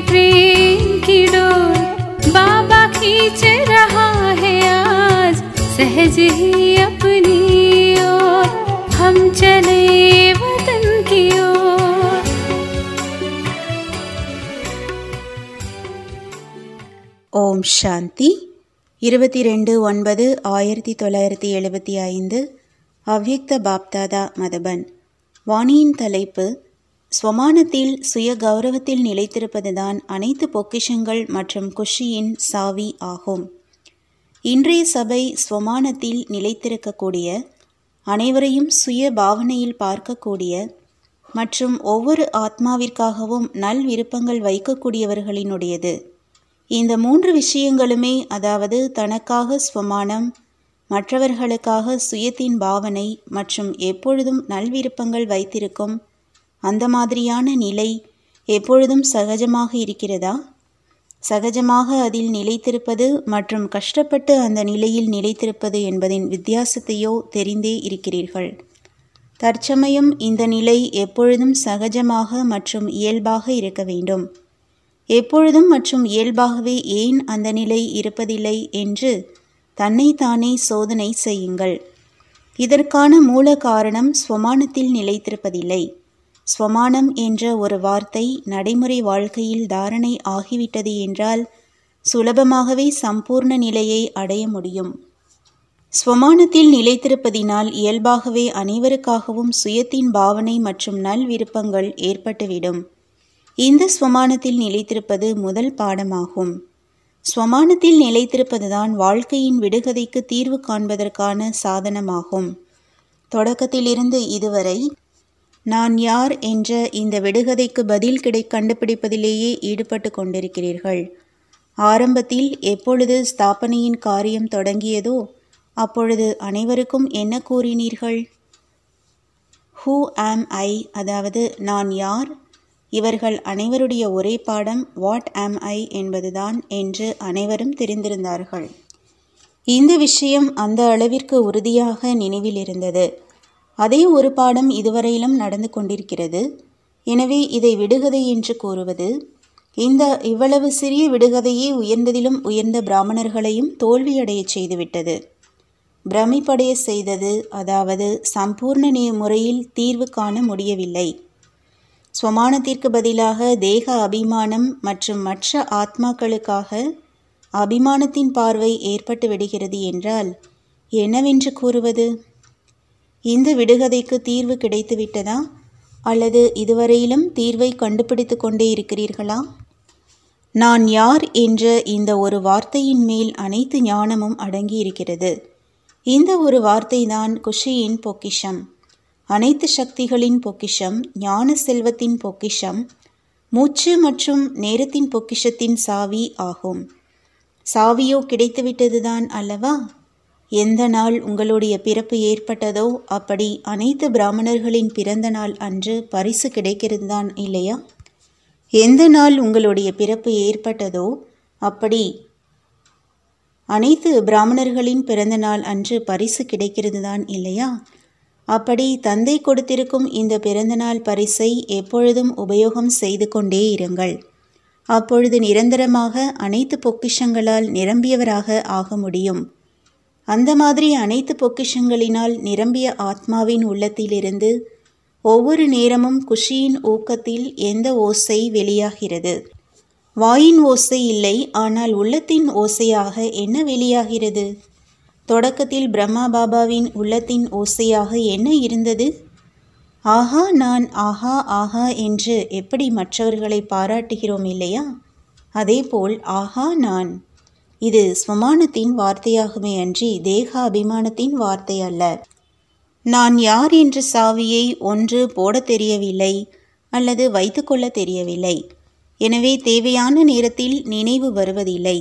प्रेम की डोर बाबा खींच रहा है आज, सहज ही अपनी ओर हम चले वतन की ओर। ஓம் சாந்தி. 22/9/1975 அவ்யக்த பாப்தாதா மதபன். வாணியின் தலைப்பு: ஸ்வமானத்தில் சுய கௌரவத்தில் நிலைத்திருப்பதுதான் அனைத்து பொக்கிஷங்கள் மற்றும் குஷியின் சாவி ஆகும். இன்றைய சபை ஸ்வமானத்தில் நிலைத்திருக்கக்கூடிய, அனைவரையும் சுய பாவனையில் பார்க்கக்கூடிய மற்றும் ஒவ்வொரு ஆத்மாவிற்காகவும் நல் விருப்பங்கள் வைக்கக்கூடியவர்களினுடையது. இந்த 3 விஷயங்களுமே, அதாவது தனக்காக ஸ்வமானம், மற்றவர்களுக்காக சுயத்தின் பாவனை மற்றும் எப்பொழுதும் நல்விருப்பங்கள் வைத்திருக்கும் அந்த மாதிரியான நிலை எப்பொழுதும் சகஜமாக இருக்கிறதா? சகஜமாக அதில் நிலைத்திருப்பது மற்றும் கஷ்டப்பட்டு அந்த நிலையில் நிலைத்திருப்பது என்பதின் வித்தியாசத்தையோ தெரிந்தே இருக்கிறீர்கள். தற்சமயம் இந்த நிலை எப்பொழுதும் சகஜமாக மற்றும் இயல்பாக இருக்க வேண்டும். எப்பொழுதும் மற்றும் இயல்பாகவே ஏன் அந்த நிலை இருப்பதில்லை என்று தன்னைத்தானே சோதனை செய்யுங்கள். இதற்கான மூல காரணம் ஸ்வமானத்தில் நிலைத்திருப்பதில்லை. ஸ்வமானம் என்ற ஒரு வார்த்தை நடைமுறை வாழ்க்கையில் தாரணை ஆகிவிட்டது என்றால் சுலபமாகவே சம்பூர்ண நிலையை அடைய முடியும். ஸ்வமானத்தில் நிலைத்திருப்பதினால் இயல்பாகவே அனைவருக்காகவும் சுயத்தின் பாவனை மற்றும் நல் விருப்பங்கள் ஏற்பட்டுவிடும். இந்த ஸ்வமானத்தில் நிலைத்திருப்பது முதல் பாடமாகும். ஸ்வமானத்தில் நிலைத்திருப்பதுதான் வாழ்க்கையின் விடுகதைக்கு தீர்வு காண்பதற்கான சாதனமாகும். தொடக்கத்திலிருந்து இதுவரை நான் யார் என்ற இந்த விடுகதைக்கு பதில் கண்டுபிடிப்பதிலேயே ஈடுபட்டு கொண்டிருக்கிறீர்கள். ஆரம்பத்தில் எப்பொழுது ஸ்தாபனையின் காரியம் தொடங்கியதோ அப்பொழுது அனைவருக்கும் என்ன கூறினீர்கள்? ஹூ ஆம் ஐ, அதாவது நான் யார்? இவர்கள் அனைவருடைய ஒரே பாடம் வாட் ஆம் ஐ என்பதுதான் என்று அனைவரும் தெரிந்திருந்தார்கள். இந்த விஷயம் அந்த அளவிற்கு உறுதியாக நினைவில் இருந்தது. அதே ஒரு பாடம் இதுவரையிலும் நடந்து கொண்டிருக்கிறது. எனவே இதை விடுகதை என்று கூறுவது, இவ்வளவு சிறிய விடுகதையே உயர்ந்ததிலும் உயர்ந்த பிராமணர்களையும் தோல்வியடைய செய்துவிட்டது, பிரமிப்படைய செய்தது. அதாவது சம்பூர்ண முறையில் தீர்வு காண முடியவில்லை. ஸ்வமானத்திற்கு பதிலாக தேக அபிமானம் மற்றும் மற்ற ஆத்மாக்களுக்காக அபிமானத்தின் பார்வை ஏற்பட்டு விடுகிறது என்றால் என்னவென்று கூறுவது? இந்த விடுகதைக்கு தீர்வு கிடைத்துவிட்டதா? அல்லது இதுவரையிலும் தீர்வை கண்டுபிடித்து கொண்டே இருக்கிறீர்களா? நான் யார் என்ற இந்த ஒரு வார்த்தையின் மேல் அனைத்து ஞானமும் அடங்கியிருக்கிறது. இந்த ஒரு வார்த்தைதான் குஷியின் பொக்கிஷம், அனைத்து சக்திகளின் பொக்கிஷம், ஞான செல்வத்தின் பொக்கிஷம், மூச்சு மற்றும் நேரத்தின் பொக்கிஷத்தின் சாவி ஆகும். சாவியோ கிடைத்துவிட்டதுதான் அல்லவா? எந்த நாள் உங்களுடைய பிறப்பு ஏற்பட்டதோ அப்படி அனைத்து பிராமணர்களின் பிறந்த நாள் அன்று பரிசு கிடைக்கிறது தான் இல்லையா? எந்த நாள் உங்களுடைய பிறப்பு ஏற்பட்டதோ அப்படி அனைத்து பிராமணர்களின் பிறந்த நாள் அன்று பரிசு கிடைக்கிறது தான் இல்லையா? அப்படி தந்தை கொடுத்திருக்கும் இந்த பிறந்தநாள் பரிசை எப்பொழுதும் உபயோகம் செய்து கொண்டே இருங்கள். அப்பொழுது நிரந்தரமாக அனைத்து பொக்கிஷங்களால் நிரம்பியவராக ஆக முடியும். அந்த மாதிரி அனைத்து பொக்கிஷங்களினால் நிரம்பிய ஆத்மாவின் உள்ளத்திலிருந்து ஒவ்வொரு நேரமும் குஷியின் ஊக்கத்தில் எந்த ஓசை வெளியாகிறது? வாயின் ஓசை இல்லை, ஆனால் உள்ளத்தின் ஓசையாக என்ன வெளியாகிறது? தொடக்கத்தில் பிரம்மா பாபாவின் உள்ளத்தின் ஓசையாக என்ன இருந்தது? ஆஹா நான், ஆஹா ஆஹா என்று எப்படி மற்றவர்களை பாராட்டுகிறோம் இல்லையா? அதேபோல் ஆஹா நான், இது ஸ்வமானத்தின் வார்த்தையாகுமே அன்றி தேக அபிமானத்தின் வார்த்தை அல்ல. நான் யார் என்ற சாவியை ஒன்று போட தெரியவில்லை அல்லது வைத்துக்கொள்ள தெரியவில்லை. எனவே தேவையான நேரத்தில் நினைவு வருவதில்லை.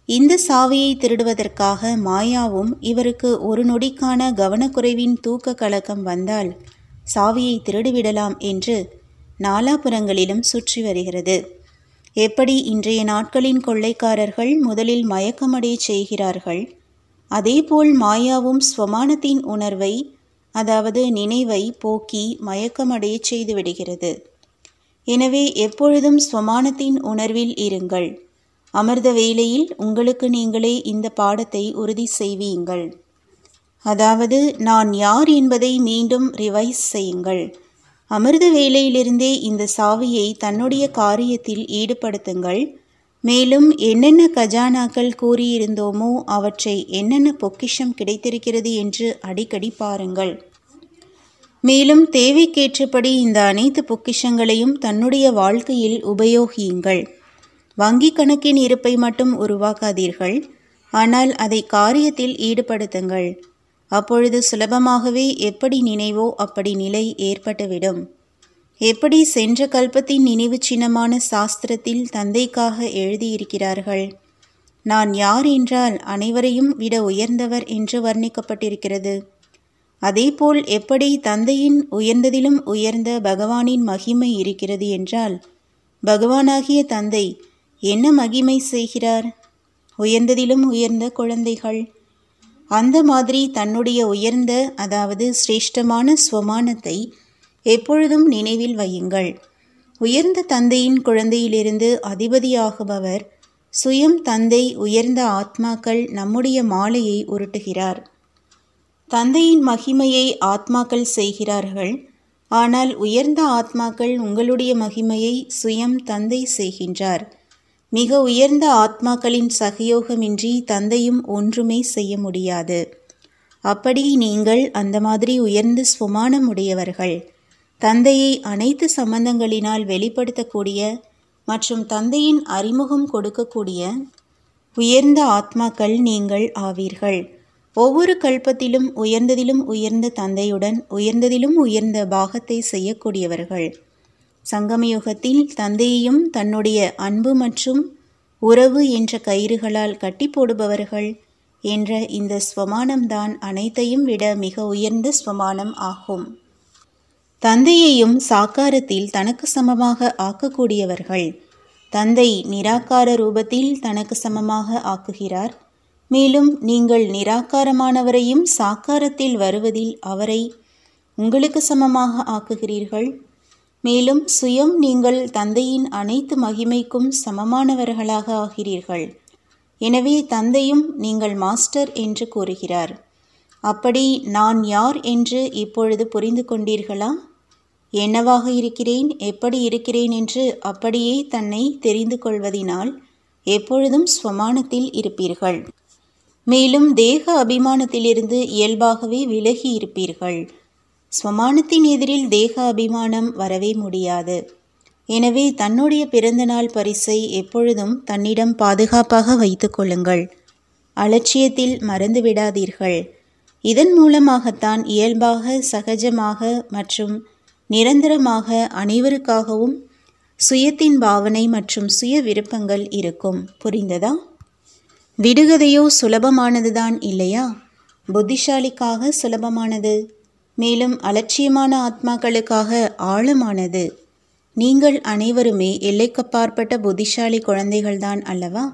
இந்த சாவியை திருடுவதற்காக மாயாவும் இவருக்கு ஒரு நொடிக்கான கவனக்குறைவின் தூக்க கலக்கம் வந்தால் சாவியை திருடிவிடலாம் என்று நாலாபுறங்களிலும் சுற்றி வருகிறது. எப்படி இன்றைய நாட்களின் கொள்ளைக்காரர்கள் முதலில் மயக்கமடைய செய்கிறார்கள், அதேபோல் மாயாவும் ஸ்வமானத்தின் உணர்வை, அதாவது நினைவை போக்கி மயக்கமடைய செய்து விடுகிறது. எனவே எப்பொழுதும் ஸ்வமானத்தின் உணர்வில் இருங்கள். அமிர்த வேளையில் உங்களுக்கு நீங்களே இந்த பாடத்தை உறுதி செய்வீங்கள். அதாவது நான் யார் என்பதை மீண்டும் ரிவைஸ் செய்யுங்கள். அமிர்த வேளையிலிருந்தே இந்த சாவியை தன்னுடைய காரியத்தில் ஈடுபடுத்துங்கள். மேலும் என்னென்ன கஜானாக்கள் கூறியிருந்தோமோ அவற்றை என்னென்ன பொக்கிஷம் கிடைத்திருக்கிறது என்று அடிக்கடி பாருங்கள். மேலும் தேவைக்கேற்றபடி இந்த அனைத்து பொக்கிஷங்களையும் தன்னுடைய வாழ்க்கையில் உபயோகியுங்கள். வங்கி கணக்கின் இருப்பை மட்டும் உருவாக்காதீர்கள், ஆனால் அதை காரியத்தில் ஈடுபடுத்துங்கள். அப்பொழுது சுலபமாகவே எப்படி நினைவோ அப்படி நிலை ஏற்பட்டுவிடும். எப்படி சென்ற கல்பத்தின் நினைவு சின்னமான சாஸ்திரத்தில் தந்தைக்காக எழுதியிருக்கிறார்கள். நான் யார் என்றால் அனைவரையும் விட உயர்ந்தவர் என்று வர்ணிக்கப்பட்டிருக்கிறது. அதேபோல் எப்படி தந்தையின் உயர்ந்ததிலும் உயர்ந்த பகவானின் மகிமை இருக்கிறது என்றால் பகவானாகிய தந்தை என்ன மகிமை செய்கிறார்? உயர்ந்ததிலும் உயர்ந்த குழந்தைகள். அந்த மாதிரி தன்னுடைய உயர்ந்த அதாவது சிரேஷ்டமான ஸ்வமானத்தை எப்பொழுதும் நினைவில் வையுங்கள். உயர்ந்த தந்தையின் குழந்தையிலிருந்து அதிபதியாகுபவர் சுயம் தந்தை. உயர்ந்த ஆத்மாக்கள் நம்முடைய மாலையை உருட்டுகிறார். தந்தையின் மகிமையை ஆத்மாக்கள் செய்கிறார்கள். ஆனால் உயர்ந்த ஆத்மாக்கள் உங்களுடைய மகிமையை சுயம் தந்தை செய்கின்றார். மிக உயர்ந்த ஆத்மாக்களின் சகயோகமின்றி தந்தையும் ஒன்றுமே செய்ய முடியாது. அப்படி நீங்கள் அந்த மாதிரி உயர்ந்த ஸ்வமானம் உடையவர்கள். தந்தையை அனைத்து சம்பந்தங்களினால் வெளிப்படுத்தக்கூடிய மற்றும் தந்தையின் அறிமுகம் கொடுக்கக்கூடிய உயர்ந்த ஆத்மாக்கள் நீங்கள் ஆவீர்கள். ஒவ்வொரு கல்பத்திலும் உயர்ந்ததிலும் உயர்ந்த தந்தையுடன் உயர்ந்ததிலும் உயர்ந்த பாகத்தை செய்யக்கூடியவர்கள். சங்கமயுகத்தில் தந்தையையும் தன்னுடைய அன்பு மற்றும் உறவு என்ற கயிறுகளால் கட்டி போடுபவர்கள் என்ற இந்த ஸ்வமானம்தான் அனைத்தையும் விட மிக உயர்ந்த ஸ்வமானம் ஆகும். தந்தையையும் சாக்காரத்தில் தனக்கு சமமாக ஆக்கக்கூடியவர்கள். தந்தை நிராகார ரூபத்தில் தனக்கு சமமாக ஆக்குகிறார். மேலும் நீங்கள் நிராகாரமானவரையும் சாக்காரத்தில் வருவதில் அவரை உங்களுக்கு சமமாக ஆக்குகிறீர்கள். மேலும் சுயம் நீங்கள் தந்தையின் அனைத்து மகிமைக்கும் சமமானவர்களாக ஆகிறீர்கள். எனவே தந்தையும் நீங்கள் மாஸ்டர் என்று கூறுகிறார். அப்படி நான் யார் என்று இப்பொழுது புரிந்து கொண்டீர்களா? என்னவாக இருக்கிறேன், எப்படி இருக்கிறேன் என்று அப்படியே தன்னை தெரிந்து கொள்வதினால் எப்பொழுதும் ஸ்வமானத்தில் இருப்பீர்கள். மேலும் தேக அபிமானத்திலிருந்து இயல்பாகவே விலகி இருப்பீர்கள். ஸ்வமானத்தின் எதிரில் தேக அபிமானம் வரவே முடியாது. எனவே தன்னுடைய பிறந்தநாள் பரிசை எப்பொழுதும் தன்னிடம் பாதுகாப்பாக வைத்து கொள்ளுங்கள். அலட்சியத்தில் மறந்து விடாதீர்கள். இதன் மூலமாகத்தான் இயல்பாக, சகஜமாக மற்றும் நிரந்தரமாக அனைவருக்காகவும் சுயத்தின் பாவனை மற்றும் சுய விருப்பங்கள் இருக்கும். புரிந்ததா? விடுகதையோ சுலபமானதுதான் இல்லையா? புத்திசாலிக்காக சுலபமானது, மேலும் அலட்சியமான ஆத்மாக்களுக்காக ஆழமானது. நீங்கள் அனைவருமே எல்லைக்கப்பாற்பட்ட புத்திசாலி குழந்தைகள்தான் அல்லவா?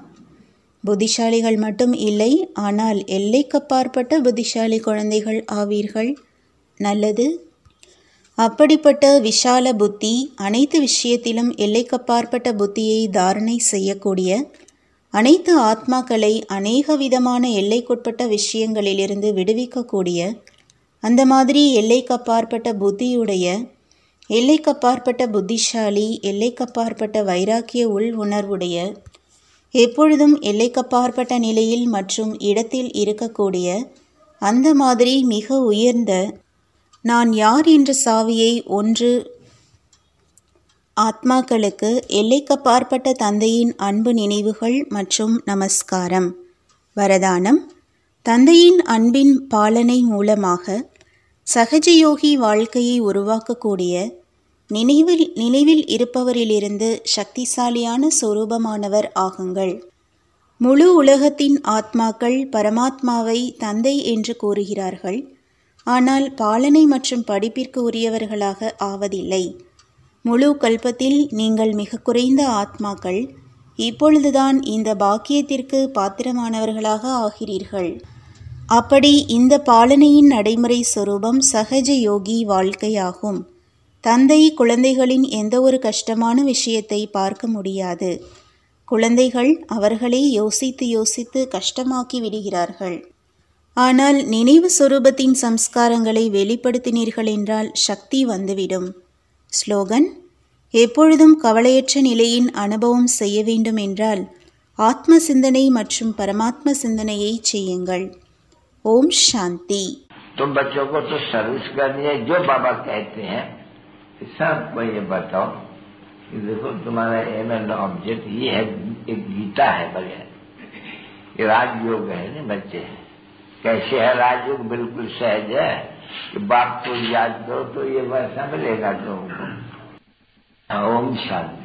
புத்திசாலிகள் மட்டும் இல்லை, ஆனால் எல்லைக்கப்பாற்பட்ட புத்திசாலி குழந்தைகள் ஆவீர்கள். நல்லது. அப்படிப்பட்ட விஷால புத்தி அனைத்து விஷயத்திலும் எல்லைக்கப்பாற்பட்ட புத்தியை தாரணை செய்யக்கூடிய அனைத்து ஆத்மாக்களை அநேக விதமான எல்லைக்குட்பட்ட விஷயங்களிலிருந்து விடுவிக்கக்கூடிய அந்த மாதிரி எல்லைக்கப்பாற்பட்ட புத்தியுடைய, எல்லைக்கப்பாற்பட்ட புத்திசாலி, எல்லைக்கப்பாற்பட்ட வைராக்கிய உள் உணர்வுடைய, எப்பொழுதும் எல்லைக்கப்பாற்பட்ட நிலையில் மற்றும் இடத்தில் இருக்கக்கூடிய அந்த மாதிரி மிக உயர்ந்த நான் யார் என்ற சாவியை ஒன்று ஆத்மாக்களுக்கு எல்லைக்கப்பாற்பட்ட தந்தையின் அன்பு நினைவுகள் மற்றும் நமஸ்காரம். வரதானம்: தந்தையின் அன்பின் பாலனை மூலமாக சகஜயோகி வாழ்க்கையை உருவாக்கக்கூடிய நினைவில் இருப்பவரிலிருந்து சக்திசாலியான சொரூபமானவர் ஆகுங்கள். முழு உலகத்தின் ஆத்மாக்கள் பரமாத்மாவை தந்தை என்று கூறுகிறார்கள். ஆனால் பாலனை மற்றும் படிப்பிற்கு உரியவர்களாக ஆவதில்லை. முழு கல்பத்தில் நீங்கள் மிக குறைந்த ஆத்மாக்கள் இப்பொழுதுதான் இந்த பாக்கியத்திற்கு பாத்திரமானவர்களாக ஆகிறீர்கள். அப்படி இந்த பாலனையின் நடைமுறை சொரூபம் சகஜ யோகி வாழ்க்கையாகும். தந்தை குழந்தைகளின் எந்த ஒரு கஷ்டமான விஷயத்தை பார்க்க முடியாது. குழந்தைகள் அவர்களே யோசித்து யோசித்து கஷ்டமாக்கி விடுகிறார்கள். ஆனால் நினைவு சொரூபத்தின் சம்ஸ்காரங்களை வெளிப்படுத்தினீர்கள் என்றால் சக்தி வந்துவிடும். ஸ்லோகன்: எப்பொழுதும் கவலையற்ற நிலையின் அனுபவம் செய்ய வேண்டும் என்றால் ஆத்ம சிந்தனை மற்றும் பரமாத்ம சிந்தனையை செய்யுங்கள். ஓம் சாந்தி. तुम बच्चों को तो सर्विस करनी है, जो बाबा कहते हैं सबको ये बताओ कि देखो तुम्हारा एम एंड ऑब्जेक्ट ये है, एक गीता है बगैर, ये राजयोग है ना बच्चे। कैसे है राजयोग? बिल्कुल सहज है कि बाप को याद करो तो ये वैसा मिलेगा तुमको। ओम शांति।